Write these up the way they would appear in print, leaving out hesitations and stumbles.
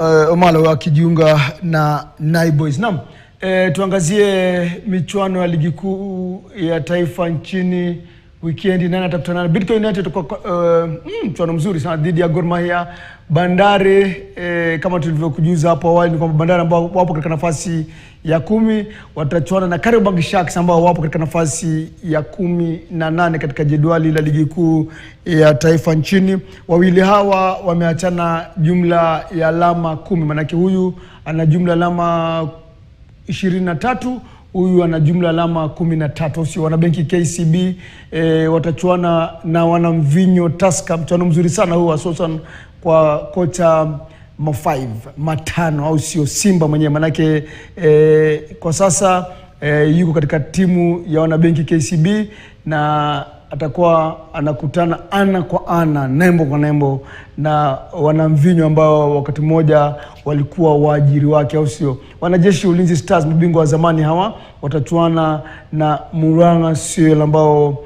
Omalo akijiunga na Nai Boys. Naam, tuangazie michuano ya ligi kuu ya taifa nchini weekend. Nani atakutana na Bidco United kwa mchuano mzuri sana dhidi ya Gor Mahia. Bandari kama tulivyokujuza hapo awali ni kwamba Bandari ambao wapo katika nafasi ya 10 watachuana na Kariobangi Sharks ambao wapo katika nafasi ya 18 katika jedwali la ligi kuu ya taifa nchini. Wawili hawa wameachana jumla ya alama 10, manake huyu ana jumla alama 23, huyu ana jumla alama 13. Sio wanabenki KCB watachuana na wanamvinyo Tusker. Mchuano mzuri sana huu hususan kwa kocha matano au sio Simba mwenyewe, manake kwa sasa yuko katika timu ya wanabenki KCB na atakuwa anakutana ana kwa ana, nembo kwa nembo na wanamvinyo ambao wakati mmoja walikuwa waajiri wake, au sio. Wanajeshi Ulinzi Stars, mabingwa wa zamani hawa, watachuana na Murang'a Seal ambao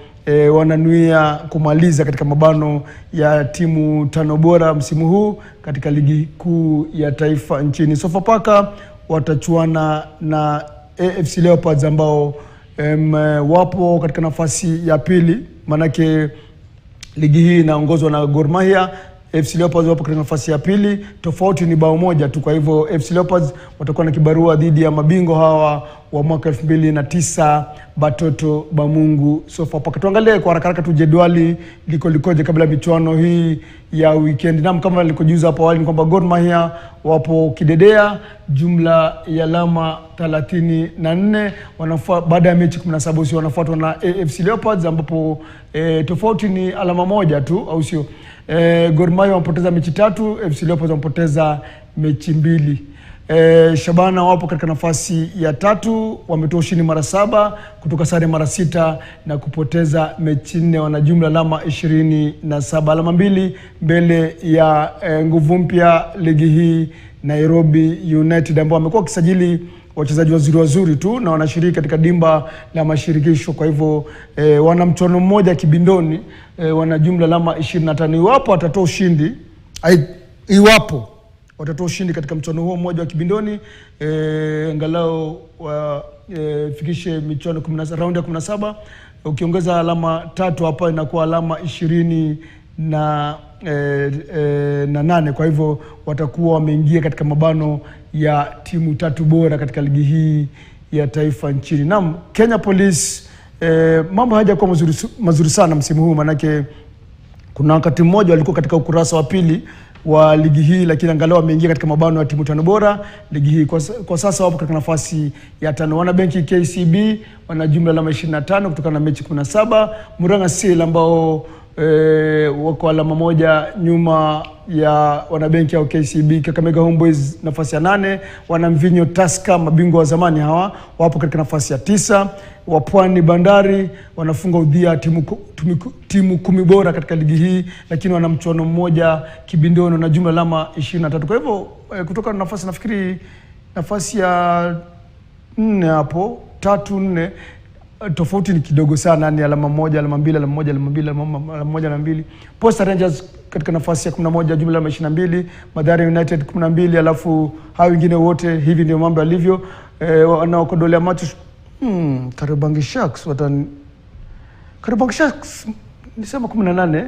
wananuia kumaliza katika mabano ya timu 5 bora msimu huu katika ligi kuu ya taifa nchini. Sofapaka watachuana na AFC Leopards ambao wapo katika nafasi ya pili, manake ligi hii inaongozwa na Gor Mahia. AFC Leopards wapo katika nafasi ya pili, tofauti ni bao moja tu. Kwa hivyo AFC Leopards watakuwa na kibarua dhidi ya mabingwa hawa wa mwaka 2009 Batoto Bamungu Sofapaka. Tuangalie kwa haraka tu jedwali likoje kabla michuano hii ya weekend. Naam, kama nilikojuza hapo awali ni kwamba Gor Mahia wapo kidedea, jumla ya alama 34, baada ya mechi 17, usio wanafuatwa na AFC Leopards ambapo tofauti ni alama moja tu, au sio. Gor Mahia wamepoteza mechi 3, AFC Leopards wamepoteza mechi 2. Shabana wapo katika nafasi ya 3, wametoa ushindi mara 7, kutoka sare mara 6 na kupoteza mechi 4. Wana jumla alama 27, alama 2 mbele ya nguvu mpya ligi hii Nairobi United ambao wamekuwa wakisajili wachezaji wazuri tu na wanashiriki katika dimba la mashirikisho. Kwa hivyo wana mchuano mmoja kibindoni, wana jumla alama 25. Iwapo watatoa ushindi katika mchuano huo mmoja wa kibindoni, angalau fikishe michuano 17, raundi ya 17, ukiongeza alama 3 hapa inakuwa alama 28. Kwa hivyo watakuwa wameingia katika mabano ya timu 3 bora katika ligi hii ya taifa nchini. Naam, Kenya Police mambo hayajakuwa mazuri sana msimu huu, manake kuna wakati mmoja walikuwa katika ukurasa wa pili wa ligi hii, lakini angalau wameingia katika mabano ya timu 5 bora ligi hii. Kwa sasa wapo katika nafasi ya 5. Wanabenki KCB wana jumla alama 25 kutokana na mechi 17. Murang'a Seal ambao wako alama 1 nyuma ya wanabenki au KCB. Kakamega Homeboys nafasi ya 8. Wanamvinyo Tusker, mabingwa wa zamani hawa, wapo katika nafasi ya 9. Wapwani Bandari wanafunga udhia timu 10 bora katika ligi hii, lakini wana mchuano mmoja kibindoni na jumla alama 23. Kwa hivyo kutoka nafasi, nafikiri nafasi ya 4 hapo 3-4, tofauti ni kidogo sana, ni alama 1, alama 2, alama 1, alama 2, alama 1, alama 2. Posta Rangers katika nafasi ya 11, jumla alama 22. Mathare United 12, alafu hao wengine wote. Hivi ndio mambo yalivyo. Wanaokodolea macho Kariobangi Sharks nisema 18.